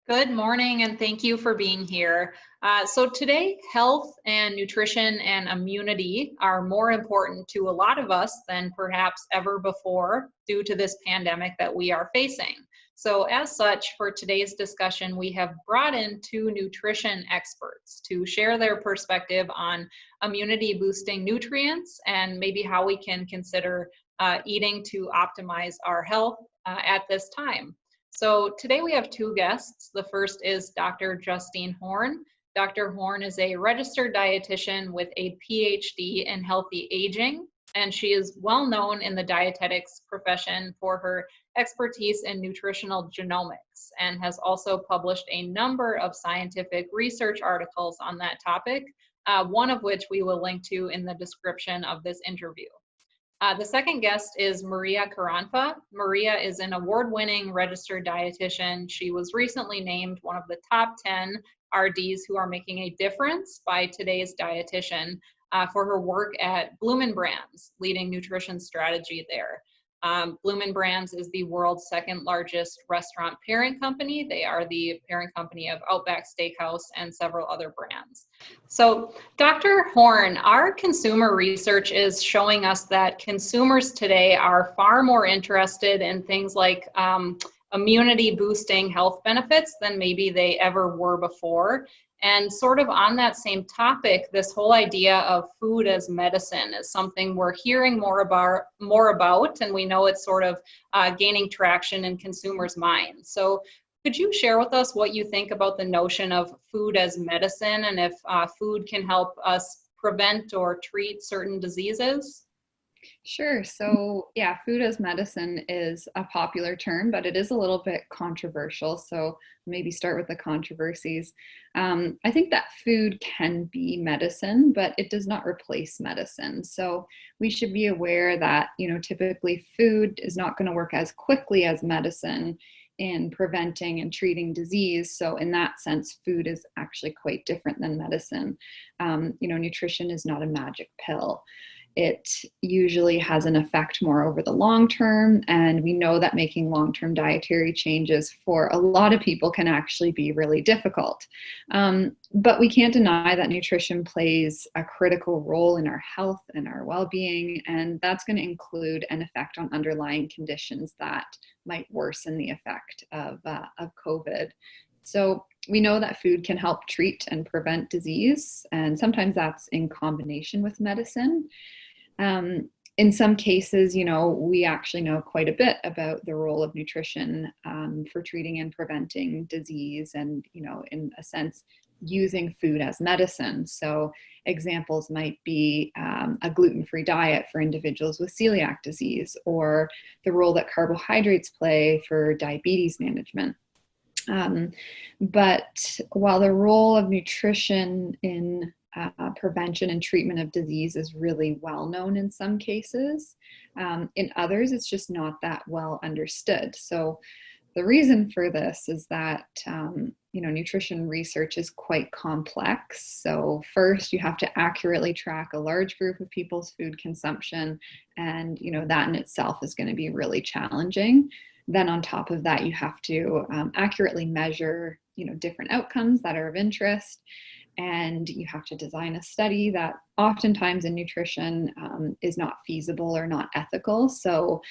Good morning, and thank you for being here. So today, health and nutrition and immunity are more important to a lot of us than perhaps ever before due to this pandemic that we are facing. So as such, for today's discussion, we have brought in two nutrition experts to share their perspective on immunity boosting nutrients and maybe how we can consider eating to optimize our health at this time. So today we have two guests. The first is Dr. Justine Horne. Dr. Horne is a registered dietitian with a Ph.D. in healthy aging, and she is well known in the dietetics profession for her expertise in nutritional genomics and has also published a number of scientific research articles on that topic, one of which we will link to in the description of this interview. The second guest is Maria Caranfa. Maria is an award-winning registered dietitian. She was recently named one of the top 10 R.Ds who are making a difference by today's dietitian for her work at Bloomin Brands, leading nutrition strategy there. Bloomin Brands is the world's second largest restaurant parent company. They are the parent company of Outback Steakhouse and several other brands. So, Dr. Horne, our consumer research is showing us that consumers today are far more interested in things like immunity boosting health benefits than maybe they ever were before. And sort of on that same topic, this whole idea of food as medicine is something we're hearing more about, and we know it's sort of gaining traction in consumers' minds. So could you share with us what you think about the notion of food as medicine and if food can help us prevent or treat certain diseases? Sure. So, yeah, food as medicine is a popular term, but it is a little bit controversial. So, maybe start with the controversies. I think that food can be medicine, but it does not replace medicine. So, we should be aware that, typically food is not going to work as quickly as medicine in preventing and treating disease. So, in that sense, food is actually quite different than medicine. Nutrition is not a magic pill. It usually has an effect more over the long term, and we know that making long-term dietary changes for a lot of people can actually be really difficult. But we can't deny that nutrition plays a critical role in our health and our well-being, and that's going to include an effect on underlying conditions that might worsen the effect of COVID. So we know that food can help treat and prevent disease, and sometimes that's in combination with medicine. In some cases, we actually know quite a bit about the role of nutrition for treating and preventing disease and, in a sense, using food as medicine. So examples might be a gluten-free diet for individuals with celiac disease, or the role that carbohydrates play for diabetes management. But while the role of nutrition in prevention and treatment of disease is really well known in some cases, in others, it's just not that well understood. So the reason for this is that, nutrition research is quite complex. So first, you have to accurately track a large group of people's food consumption, and, that in itself is going to be really challenging. Then on top of that, you have to accurately measure, different outcomes that are of interest. And you have to design a study that oftentimes in nutrition is not feasible or not ethical. So,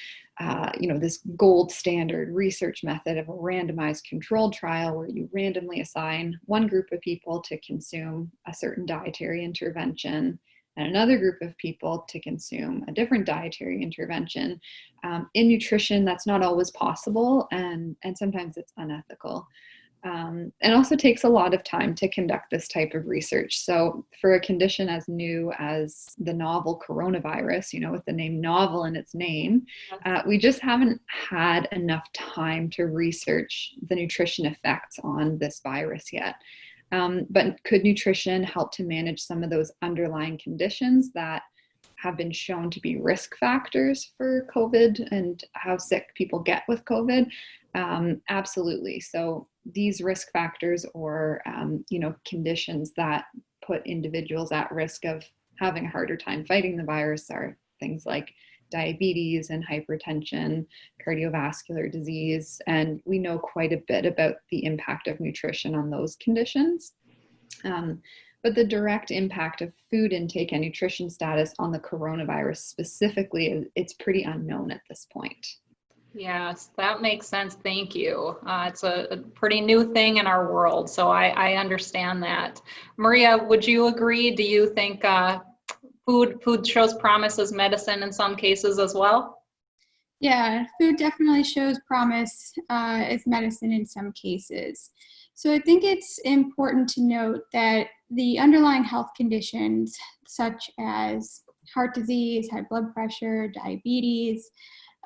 this gold standard research method of a randomized controlled trial where you randomly assign one group of people to consume a certain dietary intervention and another group of people to consume a different dietary intervention. In nutrition, that's not always possible, and sometimes it's unethical. And also takes a lot of time to conduct this type of research. So for a condition as new as the novel coronavirus, with the name novel in its name, we just haven't had enough time to research the nutrition effects on this virus yet. But could nutrition help to manage some of those underlying conditions that have been shown to be risk factors for COVID and how sick people get with COVID? Absolutely. So these risk factors or, conditions that put individuals at risk of having a harder time fighting the virus are things like diabetes and hypertension, cardiovascular disease, and we know quite a bit about the impact of nutrition on those conditions. But the direct impact of food intake and nutrition status on the coronavirus specifically, it's pretty unknown at this point. Yes, that makes sense. Thank you. It's a pretty new thing in our world, so I understand that. Maria, would you agree? Do you think food shows promise as medicine in some cases as well? Yeah, food definitely shows promise as medicine in some cases. So I think it's important to note that the underlying health conditions such as heart disease, high blood pressure, diabetes,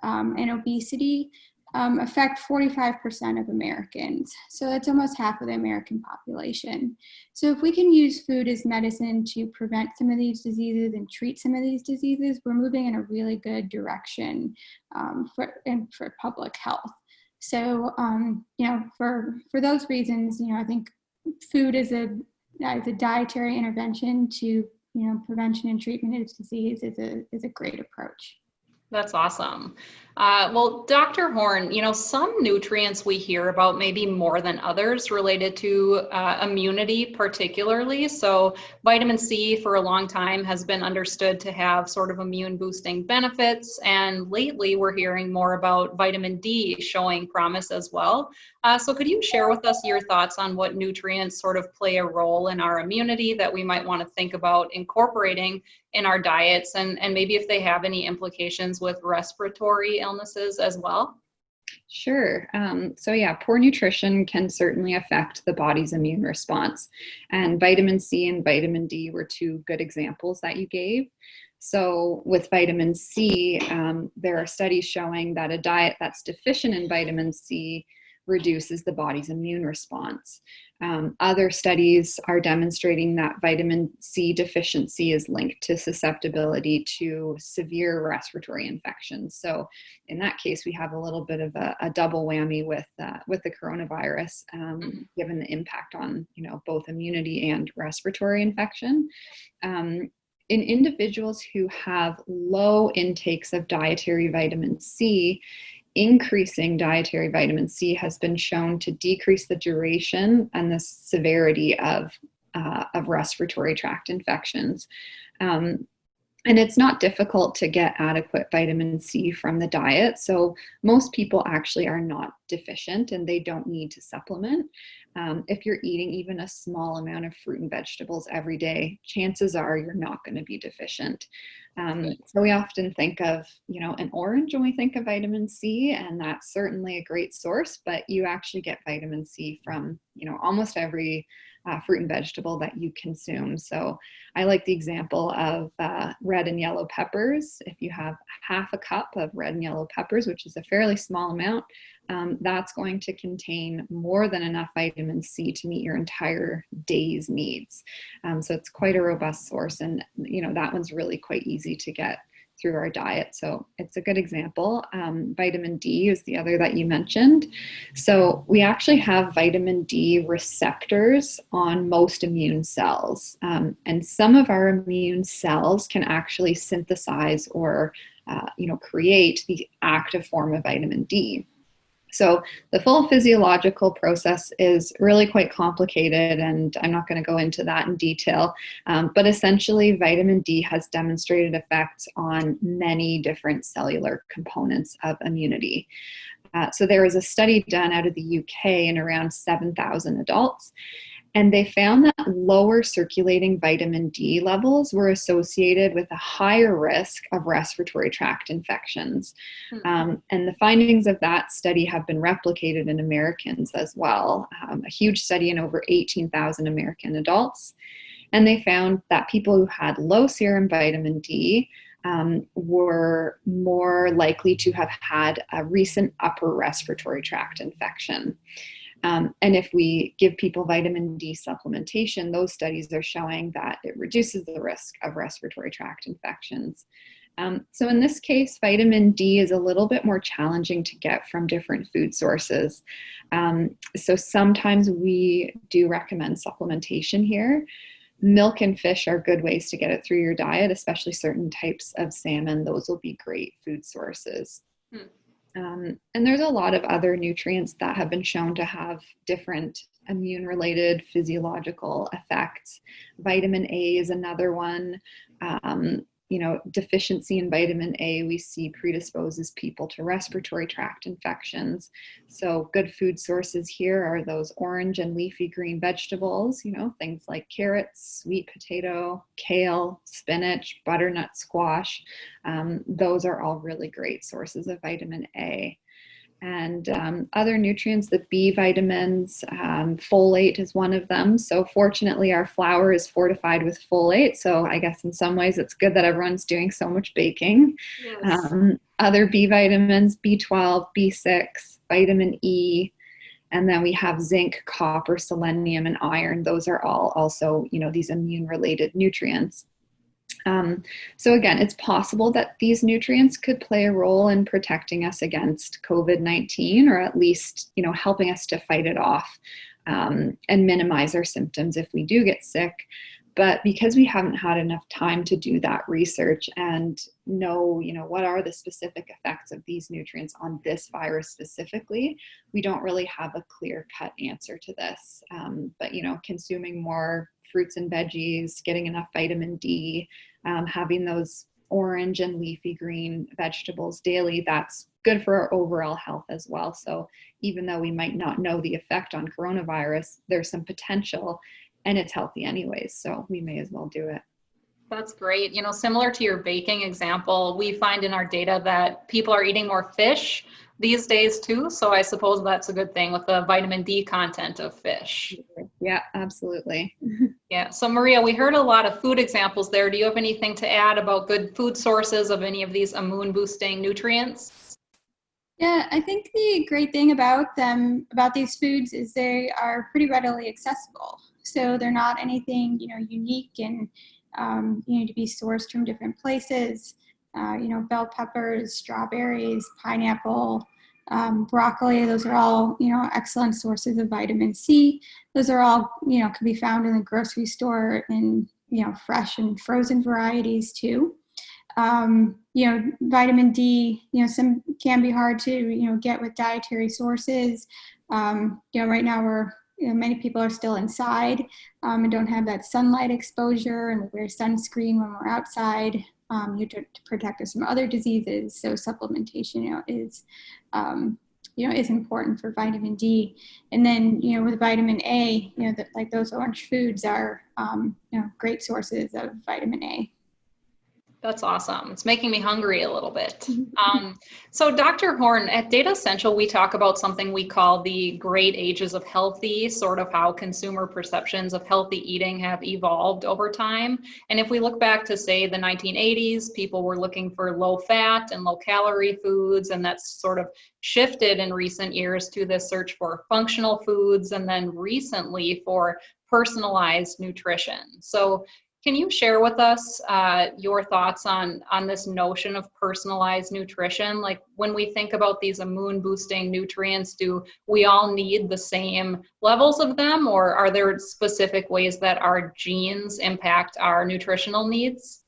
and obesity affect 45% of Americans. So that's almost half of the American population. So if we can use food as medicine to prevent some of these diseases and treat some of these diseases, we're moving in a really good direction for public health. So, for those reasons, I think food as a dietary intervention to, prevention and treatment of disease is a great approach. That's awesome. Well, Dr. Horne, some nutrients we hear about maybe more than others related to immunity particularly. So vitamin C for a long time has been understood to have sort of immune boosting benefits. And lately we're hearing more about vitamin D showing promise as well. So could you share with us your thoughts on what nutrients sort of play a role in our immunity that we might want to think about incorporating in our diets, and maybe if they have any implications with respiratory illnesses as well? Sure. So yeah, poor nutrition can certainly affect the body's immune response. And vitamin C and vitamin D were two good examples that you gave. So with vitamin C, there are studies showing that a diet that's deficient in vitamin C reduces the body's immune response. Other studies are demonstrating that vitamin C deficiency is linked to susceptibility to severe respiratory infections. So in that case, we have a little bit of a double whammy with the coronavirus, given the impact on both immunity and respiratory infection. In individuals who have low intakes of dietary vitamin C, increasing dietary vitamin C has been shown to decrease the duration and the severity of respiratory tract infections. And it's not difficult to get adequate vitamin C from the diet. So most people actually are not deficient and they don't need to supplement. If you're eating even a small amount of fruit and vegetables every day, chances are you're not going to be deficient. So we often think of, an orange when we think of vitamin C, and that's certainly a great source, but you actually get vitamin C from, almost every fruit and vegetable that you consume. So I like the example of red and yellow peppers. If you have half a cup of red and yellow peppers, which is a fairly small amount, that's going to contain more than enough vitamin C to meet your entire day's needs. So it's quite a robust source, and that one's really quite easy to get through our diet. So it's a good example. Vitamin D is the other that you mentioned. So we actually have vitamin D receptors on most immune cells. And some of our immune cells can actually synthesize or create the active form of vitamin D. So the full physiological process is really quite complicated, and I'm not going to go into that in detail, but essentially vitamin D has demonstrated effects on many different cellular components of immunity. So there was a study done out of the UK in around 7,000 adults, and they found that lower circulating vitamin D levels were associated with a higher risk of respiratory tract infections. And the findings of that study have been replicated in Americans as well, a huge study in over 18,000 American adults. And they found that people who had low serum vitamin D were more likely to have had a recent upper respiratory tract infection. And if we give people vitamin D supplementation, those studies are showing that it reduces the risk of respiratory tract infections. So in this case, vitamin D is a little bit more challenging to get from different food sources. So sometimes we do recommend supplementation here. Milk and fish are good ways to get it through your diet, especially certain types of salmon. Those will be great food sources. And there's a lot of other nutrients that have been shown to have different immune-related physiological effects. Vitamin A is another one. Deficiency in vitamin A we see predisposes people to respiratory tract infections. So good food sources here are those orange and leafy green vegetables, things like carrots, sweet potato, kale, spinach, butternut squash. Those are all really great sources of vitamin A. And other nutrients, the B vitamins, folate is one of them. So fortunately, our flour is fortified with folate. So I guess in some ways it's good that everyone's doing so much baking. Yes. Other B vitamins, B12, B6, vitamin E, and then we have zinc, copper, selenium, and iron. Those are all also, these immune-related nutrients. So again, it's possible that these nutrients could play a role in protecting us against COVID-19, or at least, helping us to fight it off and minimize our symptoms if we do get sick. But because we haven't had enough time to do that research and know, what are the specific effects of these nutrients on this virus specifically, we don't really have a clear-cut answer to this. But consuming more fruits and veggies, getting enough vitamin D, having those orange and leafy green vegetables daily, that's good for our overall health as well. So even though we might not know the effect on coronavirus, there's some potential, and it's healthy anyways, so we may as well do it. That's great. Similar to your baking example, we find in our data that people are eating more fish these days too. So I suppose that's a good thing with the vitamin D content of fish. Yeah, absolutely. Yeah. So Maria, we heard a lot of food examples there. Do you have anything to add about good food sources of any of these immune boosting nutrients? Yeah, I think the great thing about these foods is they are pretty readily accessible. So they're not anything, unique and, to be sourced from different places. Bell peppers, strawberries, pineapple, broccoli, those are all, excellent sources of vitamin C. Those are all, can be found in the grocery store in, fresh and frozen varieties too. Vitamin D, some can be hard to, get with dietary sources. Right now many people are still inside and don't have that sunlight exposure, and we wear sunscreen when we're outside. To protect us from other diseases. So supplementation, is important for vitamin D. And then, with vitamin A, like those orange foods are, great sources of vitamin A. That's awesome. It's making me hungry a little bit. So Dr. Horne, at Datassential, we talk about something we call the great ages of healthy, sort of how consumer perceptions of healthy eating have evolved over time. And if we look back to, say, the 1980s, people were looking for low fat and low calorie foods, and that's sort of shifted in recent years to this search for functional foods, and then recently for personalized nutrition. So can you share with us your thoughts on this notion of personalized nutrition? Like when we think about these immune boosting nutrients, do we all need the same levels of them, or are there specific ways that our genes impact our nutritional needs?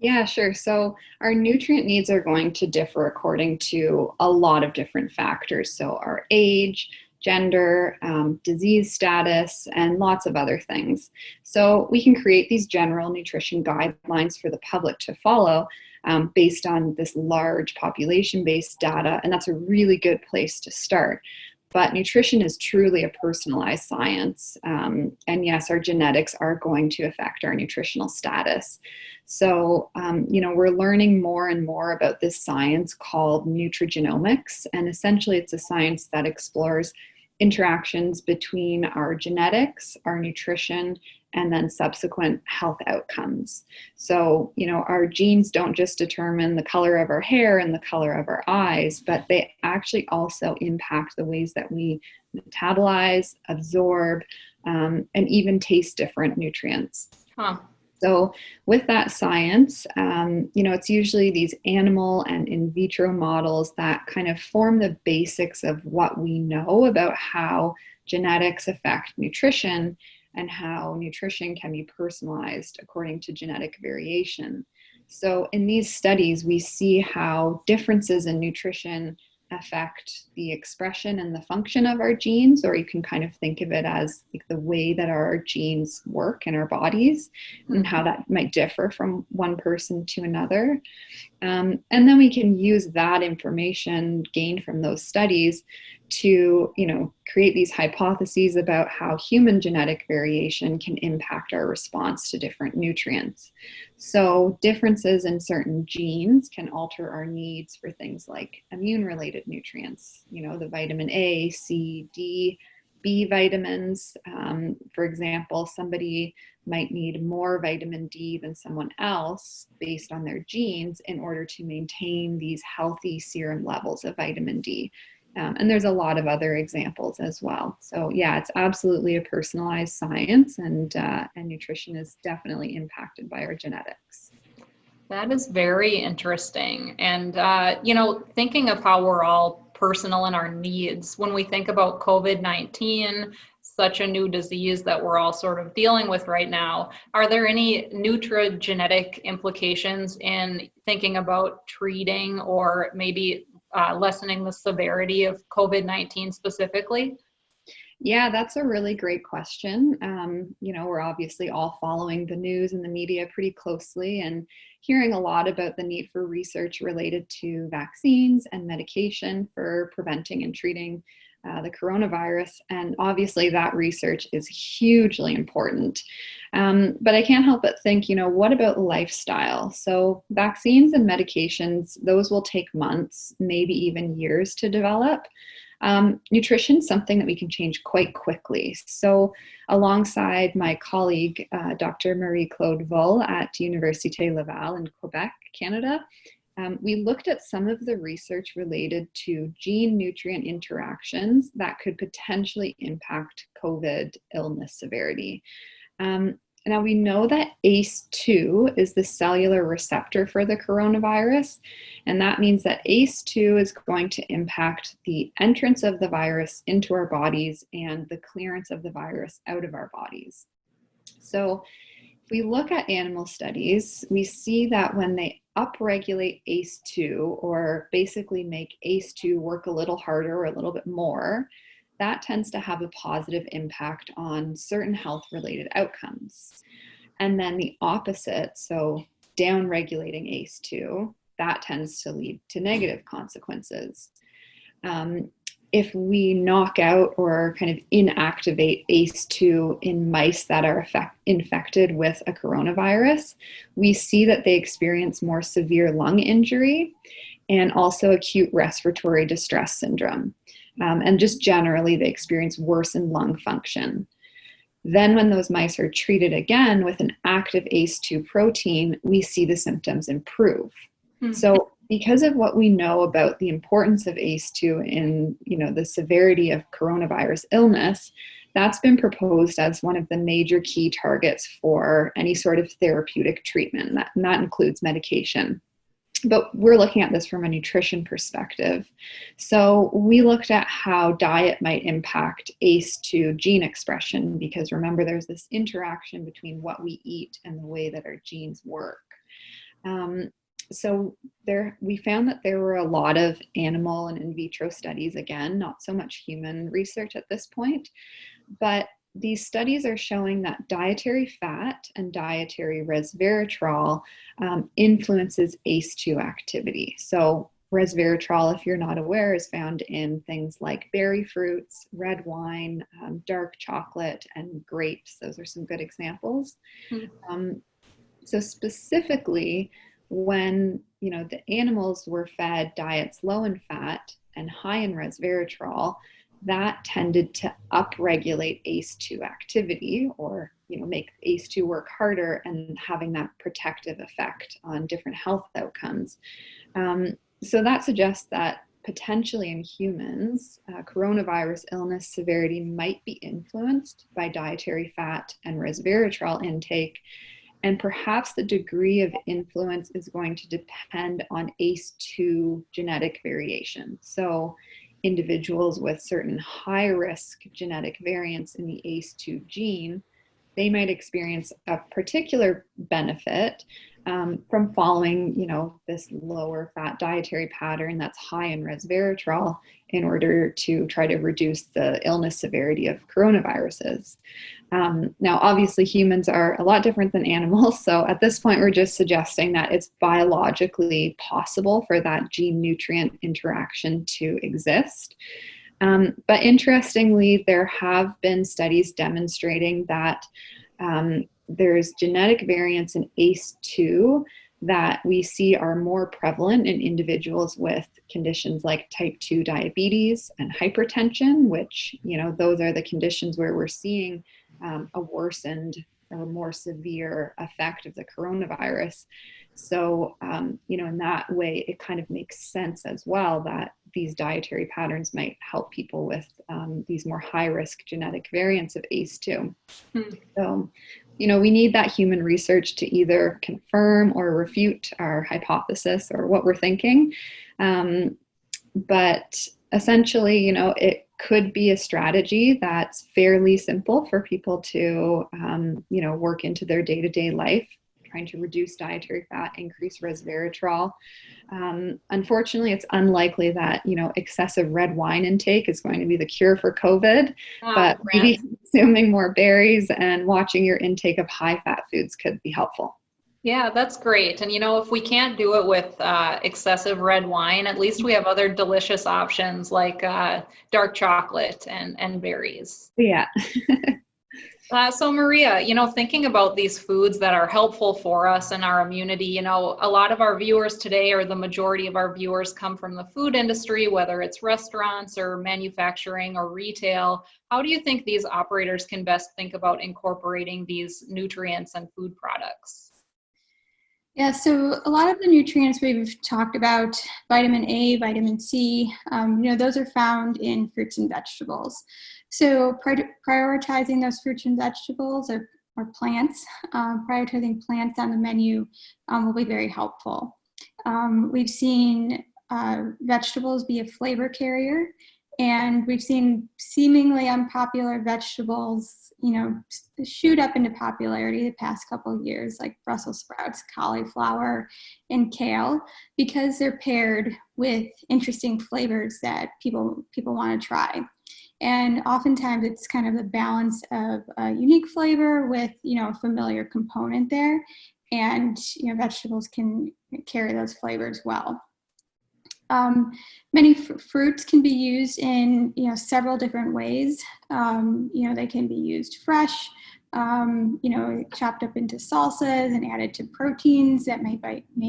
Yeah, sure. So our nutrient needs are going to differ according to a lot of different factors. So our age, gender, disease status, and lots of other things. So we can create these general nutrition guidelines for the public to follow based on this large population-based data, and that's a really good place to start. But nutrition is truly a personalized science. And yes, our genetics are going to affect our nutritional status. So, we're learning more and more about this science called nutrigenomics. And essentially, it's a science that explores interactions between our genetics, our nutrition, and then subsequent health outcomes. So, our genes don't just determine the color of our hair and the color of our eyes, but they actually also impact the ways that we metabolize, absorb, and even taste different nutrients. Huh. So with that science, it's usually these animal and in vitro models that kind of form the basics of what we know about how genetics affect nutrition. and how nutrition can be personalized according to genetic variation. So in these studies, we see how differences in nutrition affect the expression and the function of our genes, or you can kind of think of it as like the way that our genes work in our bodies and how that might differ from one person to another. And then we can use that information gained from those studies to, create these hypotheses about how human genetic variation can impact our response to different nutrients. So differences in certain genes can alter our needs for things like immune-related nutrients, the vitamin A, C, D, B vitamins. For example, somebody might need more vitamin D than someone else based on their genes in order to maintain these healthy serum levels of vitamin D. And there's a lot of other examples as well. So yeah, it's absolutely a personalized science, and nutrition is definitely impacted by our genetics. That is very interesting. And, thinking of how we're all personal in our needs, when we think about COVID-19, such a new disease that we're all sort of dealing with right now, are there any nutrigenetic implications in thinking about treating or maybe lessening the severity of COVID-19 specifically? Yeah, that's a really great question. We're obviously all following the news and the media pretty closely and hearing a lot about the need for research related to vaccines and medication for preventing and treating the coronavirus. And obviously that research is hugely important. But I can't help but think, what about lifestyle? So vaccines and medications, those will take months, maybe even years to develop. Nutrition is something that we can change quite quickly. So alongside my colleague, Dr. Marie-Claude Vull at Université Laval in Quebec, Canada, we looked at some of the research related to gene-nutrient interactions that could potentially impact COVID illness severity. Now we know that ACE2 is the cellular receptor for the coronavirus, and that means that ACE2 is going to impact the entrance of the virus into our bodies and the clearance of the virus out of our bodies. So if we look at animal studies, we see that when they upregulate ACE2, or basically make ACE2 work a little harder or a little bit more, that tends to have a positive impact on certain health-related outcomes. And then the opposite, so down-regulating ACE2, that tends to lead to negative consequences. If we knock out or kind of inactivate ACE2 in mice that are infected with a coronavirus, we see that they experience more severe lung injury and also acute respiratory distress syndrome. And just generally, they experience worsened lung function. Then when those mice are treated again with an active ACE2 protein, we see the symptoms improve. So because of what we know about the importance of ACE2 in the severity of coronavirus illness, that's been proposed as one of the major key targets for any sort of therapeutic treatment, and that includes medication. But we're looking at this from a nutrition perspective. So we looked at how diet might impact ACE2 gene expression, because remember, there's this interaction between what we eat and the way that our genes work. So we found that there were a lot of animal and in vitro studies, again, not so much human research at this point, but these studies are showing that dietary fat and dietary resveratrol influences ACE2 activity. So resveratrol, if you're not aware, is found in things like berry fruits, red wine, dark chocolate, and grapes. Those are some good examples. So specifically, when the animals were fed diets low in fat and high in resveratrol, that tended to upregulate ACE2 activity, or make ACE2 work harder, and having that protective effect on different health outcomes. So that suggests that potentially in humans, coronavirus illness severity might be influenced by dietary fat and resveratrol intake. And perhaps the degree of influence is going to depend on ACE2 genetic variation. So individuals with certain high-risk genetic variants in the ACE2 gene they might experience a particular benefit from following, this lower fat dietary pattern that's high in resveratrol in order to try to reduce the illness severity of coronaviruses. Now, obviously, humans are a lot different than animals. So at this point, we're just suggesting that it's biologically possible for that gene-nutrient interaction to exist. But interestingly, there have been studies demonstrating that there's genetic variants in ACE2 that we see are more prevalent in individuals with conditions like type 2 diabetes and hypertension, which, those are the conditions where we're seeing a worsened or more severe effect of the coronavirus. So, in that way, it kind of makes sense as well that these dietary patterns might help people with these more high-risk genetic variants of ACE2. So, we need that human research to either confirm or refute our hypothesis or what we're thinking. But essentially, it could be a strategy that's fairly simple for people to, work into their day-to-day life, trying to reduce dietary fat, increase resveratrol. Unfortunately, it's unlikely that, excessive red wine intake is going to be the cure for COVID, but maybe consuming more berries and watching your intake of high-fat foods could be helpful. Yeah, that's great. And, if we can't do it with excessive red wine, at least we have other delicious options like dark chocolate and berries. Yeah. So Maria, thinking about these foods that are helpful for us and our immunity, a lot of our viewers today, or the majority of our viewers, come from the food industry, whether it's restaurants or manufacturing or retail. How do you think these operators can best think about incorporating these nutrients and food products? Yeah, so a lot of the nutrients we've talked about, vitamin A, vitamin C, those are found in fruits and vegetables. So prioritizing those fruits and vegetables or plants, prioritizing plants on the menu will be very helpful. We've seen vegetables be a flavor carrier, and we've seen seemingly unpopular vegetables, shoot up into popularity the past couple of years, like Brussels sprouts, cauliflower, and kale, because they're paired with interesting flavors that people want to try. And oftentimes it's kind of the balance of a unique flavor with, a familiar component there. And, vegetables can carry those flavors well. Many fruits can be used in, several different ways. They can be used fresh, chopped up into salsas and added to proteins that may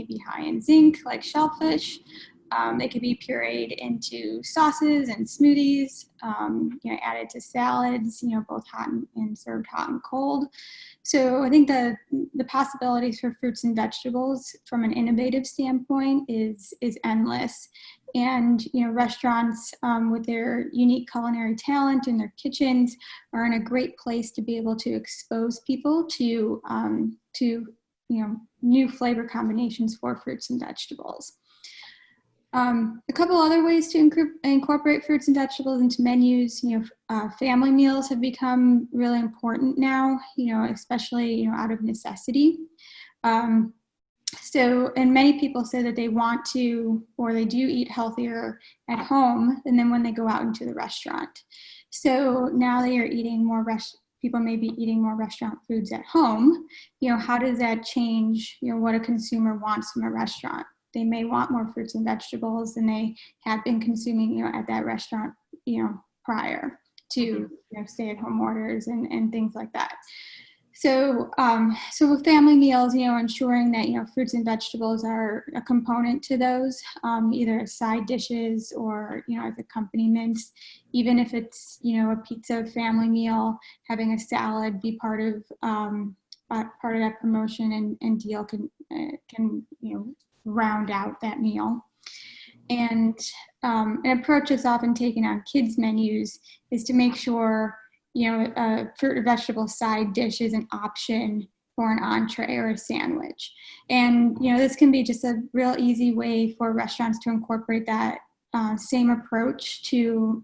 be high in zinc, like shellfish. They could be pureed into sauces and smoothies, added to salads, both hot and served hot and cold. So I think the possibilities for fruits and vegetables from an innovative standpoint is endless. And, restaurants with their unique culinary talent in their kitchens are in a great place to be able to expose people to new flavor combinations for fruits and vegetables. A couple other ways to incorporate fruits and vegetables into menus, family meals have become really important now, especially, out of necessity. And many people say that they want to, or they do eat healthier at home than when they go out into the restaurant. So now they are eating more people may be eating more restaurant foods at home. How does that change, what a consumer wants from a restaurant? They may want more fruits and vegetables than they have been consuming, at that restaurant, prior to, stay-at-home orders and things like that. So, with family meals, ensuring that, fruits and vegetables are a component to those, either as side dishes or, as accompaniments. Even if it's, a pizza family meal, having a salad be part of that promotion and deal can round out that meal. And an approach that's often taken on kids' menus is to make sure, a fruit or vegetable side dish is an option for an entree or a sandwich. And, this can be just a real easy way for restaurants to incorporate that same approach to,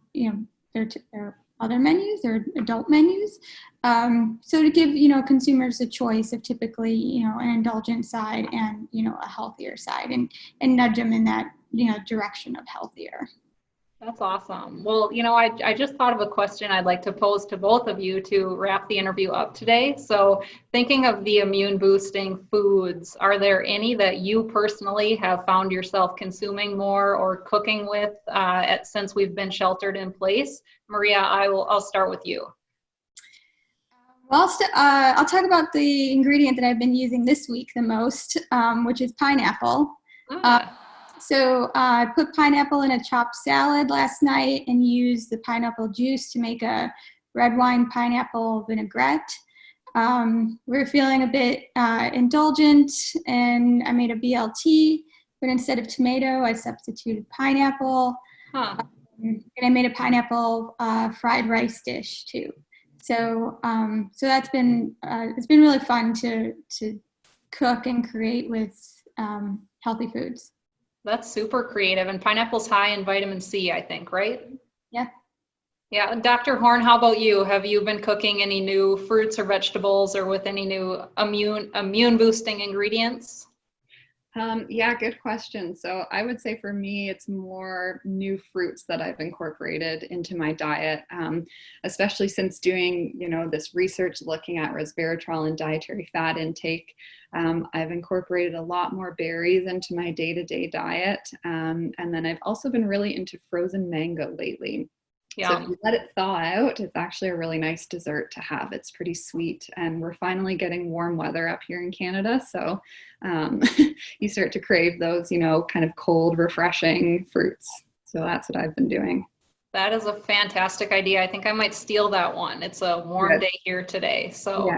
their other menus or adult menus. So to give, consumers a choice of typically, an indulgent side and, a healthier side, and nudge them in that, direction of healthier. That's awesome. Well, I just thought of a question I'd like to pose to both of you to wrap the interview up today. So thinking of the immune boosting foods, are there any that you personally have found yourself consuming more or cooking with since we've been sheltered in place? Maria, I'll start with you. Well, I'll talk about the ingredient that I've been using this week the most, which is pineapple. So I put pineapple in a chopped salad last night and used the pineapple juice to make a red wine pineapple vinaigrette. We're feeling a bit indulgent, and I made a BLT, but instead of tomato, I substituted pineapple. And I made a pineapple fried rice dish too. So that's been it's been really fun to cook and create with healthy foods. That's super creative, and pineapple's high in vitamin C, I think, right? Yeah. Yeah. Dr. Horne, how about you? Have you been cooking any new fruits or vegetables or with any new immune boosting ingredients? Yeah, good question. So I would say for me, it's more new fruits that I've incorporated into my diet, especially since doing, this research looking at resveratrol and dietary fat intake. I've incorporated a lot more berries into my day-to-day diet. And then I've also been really into frozen mango lately. So if you let it thaw out, it's actually a really nice dessert to have. It's pretty sweet, and we're finally getting warm weather up here in Canada. So you start to crave those, kind of cold, refreshing fruits. So that's what I've been doing. That is a fantastic idea. I think I might steal that one. It's a warm day here today. So,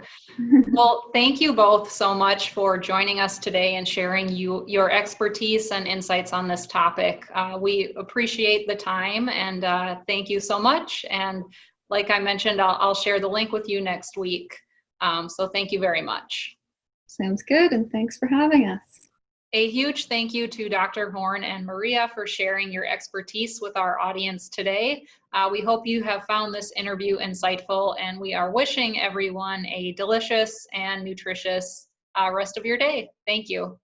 well, thank you both so much for joining us today and sharing your expertise and insights on this topic. We appreciate the time, and thank you so much. And like I mentioned, I'll share the link with you next week. So thank you very much. Sounds good. And thanks for having us. A huge thank you to Dr. Horne and Maria for sharing your expertise with our audience today. We hope you have found this interview insightful, and we are wishing everyone a delicious and nutritious rest of your day. Thank you.